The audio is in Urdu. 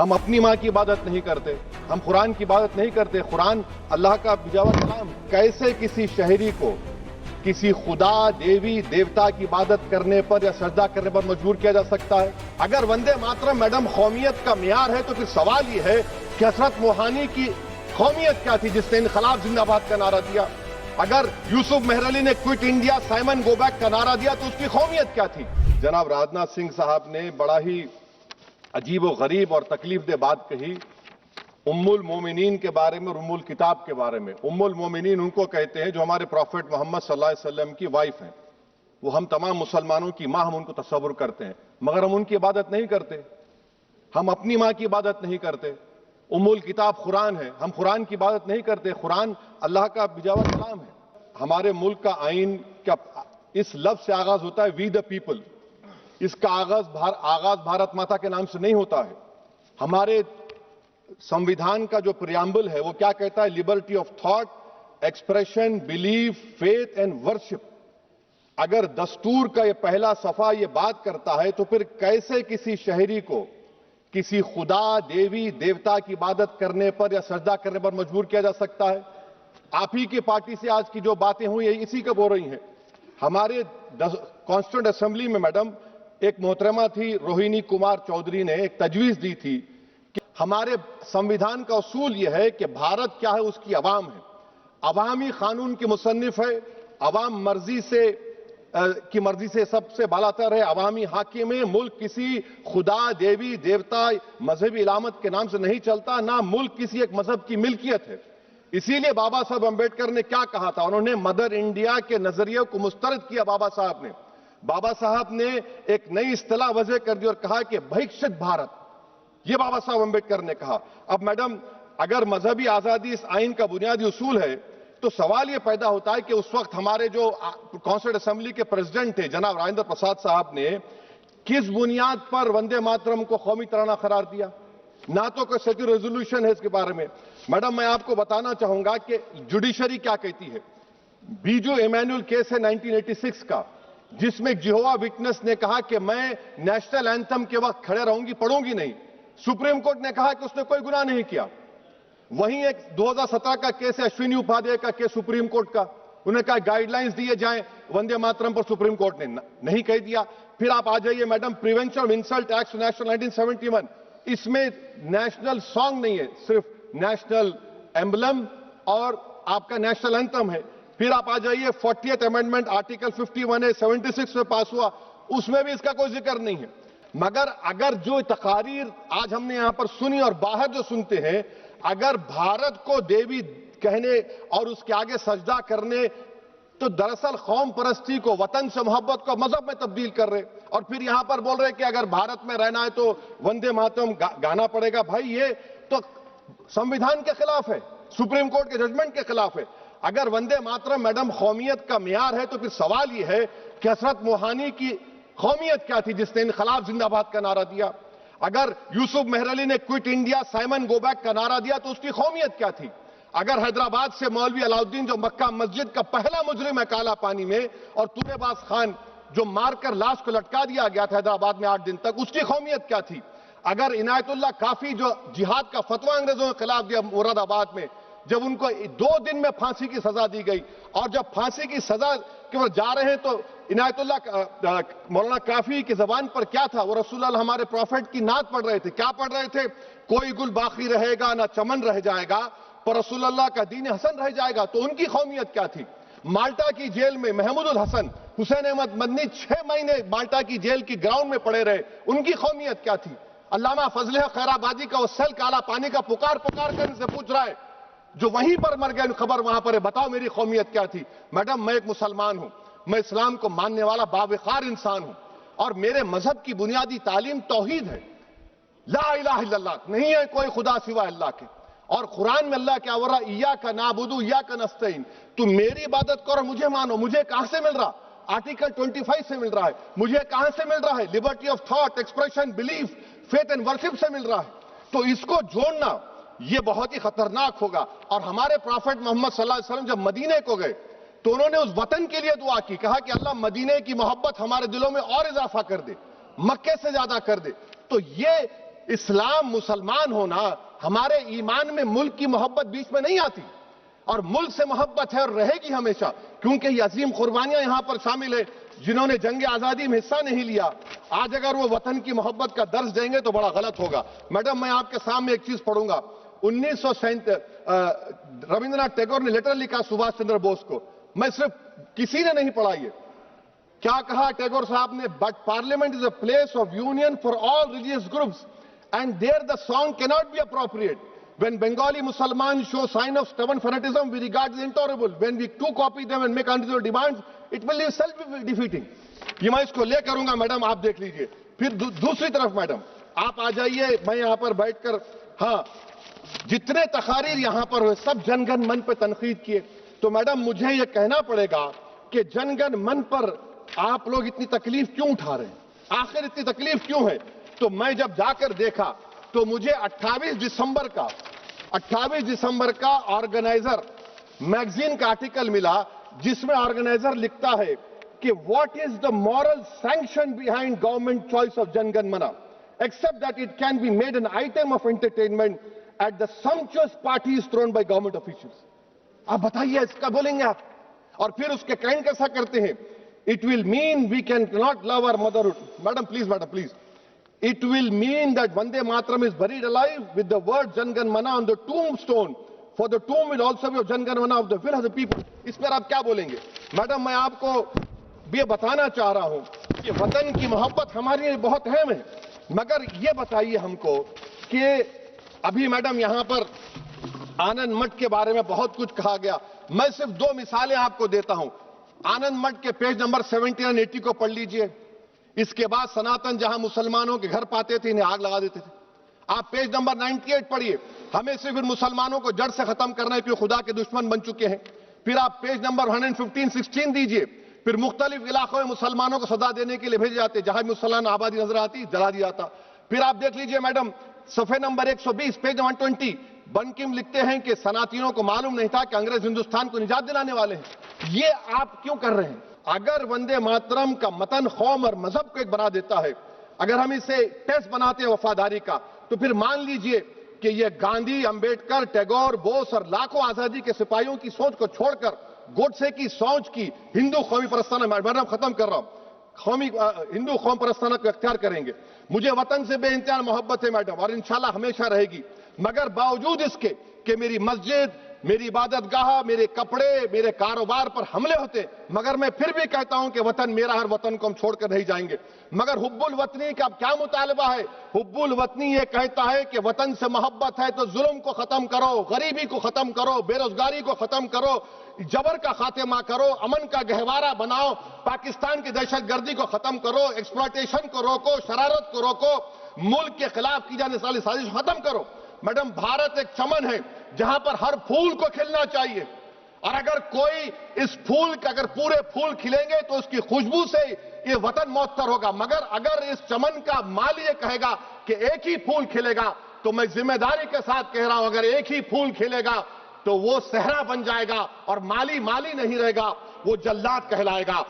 ہم اپنی ماں کی عبادت نہیں کرتے، ہم قرآن کی عبادت نہیں کرتے۔ قرآن اللہ کا بھیجا ہوا کلام۔ کیسے کسی شہری کو کسی خدا، دیوی، دیوتا کی عبادت کرنے پر یا سجدہ کرنے پر مجبور کیا جا سکتا ہے؟ اگر وندے ماترم میڈم قومیت کا معیار ہے تو پھر سوال یہ ہے کہ حسرت موہانی کی قومیت کیا تھی جس نے انقلاب زندہ باد کا نعرہ دیا؟ اگر یوسف مہر علی نے quit India Simon go back کا نعرہ دیا تو اس کی قومیت کیا تھی؟ جناب راجناتھ سنگھ صاحب نے بڑا ہی عجیب و غریب اور تکلیف دہ بات کہی ام المومنین کے بارے میں اور ام الکتاب کے بارے میں۔ ام المومنین ان کو کہتے ہیں جو ہمارے پروفٹ محمد صلی اللہ علیہ وسلم کی وائف ہیں، وہ ہم تمام مسلمانوں کی ماں، ہم ان کو تصور کرتے ہیں، مگر ہم ان کی عبادت نہیں کرتے، ہم اپنی ماں کی عبادت نہیں کرتے۔ ام الکتاب قرآن ہے، ہم قرآن کی عبادت نہیں کرتے، قرآن اللہ کا بھیجا ہوا کلام ہے۔ ہمارے ملک کا آئین کا اس لفظ سے آغاز ہوتا ہے وی دا پیپل، اس کا آغاز بھارت ماتا کے نام سے نہیں ہوتا ہے۔ ہمارے سمویدھان کا جو پریامبل ہے وہ کیا کہتا ہے؟ Liberty of thought, expression, belief, faith and worship. اگر دستور کا یہ پہلا صفحہ یہ بات کرتا ہے تو پھر کیسے کسی شہری کو کسی خدا، دیوی، دیوتا کی عبادت کرنے پر یا سجدہ کرنے پر مجبور کیا جا سکتا ہے؟ آپ ہی کی پارٹی سے آج کی جو باتیں ہوئی اسی کا بول رہی ہیں۔ ہمارے کانسٹیٹیوئنٹ اسمبلی میں میڈم ایک محترمہ تھی روہنی کمار چودھری نے ایک تجویز دی تھی کہ ہمارے سمویدھان کا اصول یہ ہے کہ بھارت کیا ہے؟ اس کی عوام ہے، عوامی قانون کی مصنف ہے، عوام کی مرضی سے سب سے بالاتر ہے، عوامی حاکم ہے۔ ملک کسی خدا، دیوی، دیوتا، مذہبی علامت کے نام سے نہیں چلتا، نہ ملک کسی ایک مذہب کی ملکیت ہے۔ اسی لیے بابا صاحب امبیڈکر نے کیا کہا تھا؟ انہوں نے مدر انڈیا کے نظریے کو مسترد کیا۔ بابا صاحب نے ایک نئی اصطلاح وضع کر دی اور کہا کہ بھکشت بھارت، یہ بابا صاحب امبیڈکر نے کہا۔ اب میڈم اگر مذہبی آزادی اس آئین کا بنیادی اصول ہے تو سوال یہ پیدا ہوتا ہے کہ اس وقت ہمارے جو کانسٹیٹیوئنٹ اسمبلی کے پریزیڈنٹ تھے جناب راجندر پرساد صاحب نے کس بنیاد پر وندے ماترم کو قومی ترانہ قرار دیا؟ نہ تو کوئی سیکولر ریزولوشن ہے اس کے بارے میں۔ میڈم میں آپ کو بتانا چاہوں گا کہ جوڈیشری کیا کہتی ہے۔ بیجو ایمینول کیس ہے 1986 کا، جس میں جیہوا وٹنس نے کہا کہ میں نیشنل اینتھم کے وقت کھڑے رہوں گی، پڑھوں گی نہیں۔ سپریم کورٹ نے کہا کہ اس نے کوئی گناہ نہیں کیا۔ وہیں ایک 2017 کا کیس ہے اشونی اپادھیائے کا کیس سپریم کورٹ کا، انہوں نے کہا گائیڈ لائنز دیے جائیں وندے ماترم پر، سپریم کورٹ نے نہیں کہہ دیا۔ پھر آپ آ جائیے madam prevention of insult act national 1971، اس میں نیشنل سانگ نہیں ہے، صرف نیشنل ایمبلم اور آپ کا نیشنل اینتھم ہے۔ پھر آپ آ جائیے 40th امینڈمنٹ آرٹیکل 51 ہے 76 میں پاس ہوا، اس میں بھی اس کا کوئی ذکر نہیں ہے۔ مگر اگر جو تقاریر آج ہم نے یہاں پر سنی اور باہر جو سنتے ہیں، اگر بھارت کو دیوی کہنے اور اس کے آگے سجدہ کرنے تو دراصل قوم پرستی کو، وطن سے محبت کو مذہب میں تبدیل کر رہے، اور پھر یہاں پر بول رہے کہ اگر بھارت میں رہنا ہے تو وندے ماترم گانا پڑے گا۔ بھائی یہ تو سمویدھان کے خلاف ہے، سپریم کورٹ کے ججمنٹ کے خلاف ہے۔ اگر وندے ماترم میڈم قومیت کا معیار ہے تو پھر سوال یہ ہے کہ حسرت موہانی کی قومیت کیا تھی جس نے انقلاب زندہ باد کا نعرہ دیا؟ اگر یوسف مہر علی نے quit India Simon go back کا نعرہ دیا تو اس کی قومیت کیا تھی؟ اگر حیدرآباد سے مولوی علاؤدین جو مکہ مسجد کا پہلا مجرم ہے کالا پانی میں، اور طور باز خان جو مار کر لاش کو لٹکا دیا گیا تھا حیدرآباد میں 8 دن تک، اس کی قومیت کیا تھی؟ اگر عنایت اللہ کافی جو جہاد کا فتویٰ انگریزوں کے خلاف دیا مراد آباد میں، جب ان کو 2 دن میں پھانسی کی سزا دی گئی، اور جب پھانسی کی سزا کے وہ جا رہے ہیں تو عنایت اللہ مولانا کافی کی زبان پر کیا تھا؟ وہ رسول اللہ ہمارے پروفیٹ کی نعت پڑھ رہے تھے۔ کیا پڑھ رہے تھے؟ کوئی گل باقی رہے گا نہ چمن رہ جائے گا، پر رسول اللہ کا دین حسن رہ جائے گا۔ تو ان کی قومیت کیا تھی؟ مالٹا کی جیل میں محمود الحسن، حسین احمد مدنی 6 مہینے مالٹا کی جیل کی گراؤنڈ میں پڑے رہے، ان کی قومیت کیا تھی؟ علامہ فضل خیر آبادی کا وہ سیل کالا پانی کا پکار کر ان سے پوچھ رہا ہے جو وہیں پر مر گئے، خبر وہاں پر ہے، بتاؤ میری قومیت کیا تھی؟ میڈم میں ایک مسلمان ہوں، میں اسلام کو ماننے والا باوقار انسان ہوں، اور میرے مذہب کی بنیادی تعلیم توحید ہے، لا الہ الا اللہ، نہیں ہے کوئی خدا سوا اللہ کے۔ اور قرآن میں اللہ کیا ورہ ایاک نعبد ایاک نستعین، تم میری عبادت کرو مجھے مانو۔ مجھے کہاں سے مل رہا؟ آرٹیکل 25 سے مل رہا ہے۔ مجھے کہاں سے مل رہا ہے؟ Liberty of thought, expression, belief, faith and worship سے مل رہا ہے۔ تو اس کو جوڑنا یہ بہت ہی خطرناک ہوگا۔ اور ہمارے پروفٹ محمد صلی اللہ علیہ وسلم جب مدینے کو گئے تو انہوں نے اس وطن کے لیے دعا کی، کہا کہ اللہ مدینے کی محبت ہمارے دلوں میں اور اضافہ کر دے، مکے سے زیادہ کر دے۔ تو یہ اسلام مسلمان ہونا ہمارے ایمان میں ملک کی محبت بیچ میں نہیں آتی، اور ملک سے محبت ہے اور رہے گی ہمیشہ، کیونکہ یہ عظیم قربانیاں یہاں پر شامل ہیں جنہوں نے جنگ آزادی میں حصہ نہیں لیا۔ آج اگر وہ وطن کی محبت کا درس دیں گے تو بڑا غلط ہوگا۔ میڈم میں آپ کے سامنے ایک چیز پڑھوں گا۔ 1937 رابندر ناتھ ٹیگور نے لیٹر لکھا سبھاش چندر بوس کو، میں صرف کسی نے نہیں پڑھا، یہ کیا کہا ٹیگور صاحب نے؟ But parliament is a place of union for all religious groups and there the song کی not be appropriate. When Bengali Muslims show sign of stubborn fanaticism, we regard it intolerable. When we too copy them and make unreasonable demands, it will be self-defeating. یہ میں اس کو لے کروں گا میڈم، آپ دیکھ لیجئے۔ پھر دوسری طرف میڈم آپ آ جائیے، میں یہاں پر بیٹھ کر، ہاں جتنے تقاریر یہاں پر ہوئے سب جن گن من پہ تنقید کیے، تو میڈم مجھے یہ کہنا پڑے گا کہ جن گن من پر آپ لوگ اتنی تکلیف کیوں اٹھا رہے ہیں؟ آخر اتنی تکلیف کیوں ہے؟ تو میں جب جا کر دیکھا تو مجھے 28 دسمبر کا آرگنائزر میگزین کا آرٹیکل ملا، جس میں آرگنائزر لکھتا ہے کہ what is the moral sanction behind government choice of Jana Gana Mana except that it can be made an item of entertainment at the sumptuous parties thrown by government officials. آپ بتائیے اس کا بولیں گے آپ؟ اور پھر اس کے کائنڈ کیسا کرتے ہیں؟ It will mean we can not love our motherhood. Madam please. It will mean that Vande Mataram is buried alive with the word Jan Gan Mana on the tombstone. For the tomb will also be of Jan Gan Mana of the will of the people. اس پر آپ کیا بولیں گے؟ میڈم میں آپ کو یہ بتانا چاہ رہا ہوں کہ وطن کی محبت ہمارے لیے بہت اہم ہے، مگر یہ بتائیے ہم کو کہ ابھی میڈم یہاں پر آنند مٹھ کے بارے میں بہت کچھ کہا گیا، میں صرف 2 مثالیں آپ کو دیتا ہوں۔ آنند مٹھ کے پیج نمبر 70 اور 80 کو پڑھ لیجئے۔ اس کے بعد سناتن جہاں مسلمانوں کے گھر پاتے تھے انہیں آگ لگا دیتے تھے۔ آپ پیج نمبر 98 پڑھیے، ہمیں صرف ان مسلمانوں کو جڑ سے ختم کرنا ہے کیونکہ خدا کے دشمن بن چکے ہیں۔ پھر آپ پیج نمبر 115-16 دیجئے، پھر مختلف علاقوں میں مسلمانوں کو سزا دینے کے لیے بھیجے جاتے، جہاں مسلمان آبادی نظر آتی جلا دیا جاتا۔ پھر آپ دیکھ لیجئے میڈم صفحے نمبر 120 پیج 120، بنکم لکھتے ہیں کہ صنعتیوں کو معلوم نہیں تھا کہ انگریز ہندوستان کو نجات دلانے والے ہیں۔ یہ آپ کیوں کر رہے ہیں؟ اگر وندے ماترم کا متن قوم اور مذہب کو ایک بنا دیتا ہے، اگر ہم اسے ٹیسٹ بناتے ہیں وفاداری کا، تو پھر مان لیجئے کہ یہ گاندھی، امبیڈکر، ٹیگور، بوس اور لاکھوں آزادی کے سپاہیوں کی سوچ کو چھوڑ کر گوڈسے کی سوچ کی ہندو قومی پرستانہ، میں ختم کر رہا ہوں، ہندو قوم پرستانہ کو اختیار کریں گے۔ مجھے وطن سے بے انتہا محبت ہے میڈم، اور انشاءاللہ ہمیشہ رہے گی، مگر باوجود اس کے کہ میری مسجد، میری عبادت گاہ، میرے کپڑے، میرے کاروبار پر حملے ہوتے، مگر میں پھر بھی کہتا ہوں کہ وطن میرا، ہر وطن کو ہم چھوڑ کر نہیں جائیں گے۔ مگر حب الوطنی کا کیا مطالبہ ہے؟ حب الوطنی یہ کہتا ہے کہ وطن سے محبت ہے تو ظلم کو ختم کرو، غریبی کو ختم کرو، بے روزگاری کو ختم کرو، جبر کا خاتمہ کرو، امن کا گہوارہ بناؤ، پاکستان کی دہشت گردی کو ختم کرو، ایکسپلائٹیشن کو روکو، شرارت کو روکو، ملک کے خلاف کی جانے والی سازش ختم کرو۔ میڈم بھارت ایک چمن ہے جہاں پر ہر پھول کو کھلنا چاہیے، اور اگر کوئی اس پھول کا، اگر پورے پھول کھلیں گے تو اس کی خوشبو سے یہ وطن معطر ہوگا، مگر اگر اس چمن کا مالی یہ کہے گا کہ ایک ہی پھول کھلے گا، تو میں ذمہ داری کے ساتھ کہہ رہا ہوں اگر ایک ہی پھول کھلے گا تو وہ صحرا بن جائے گا، اور مالی نہیں رہے گا، وہ جلات کہلائے گا۔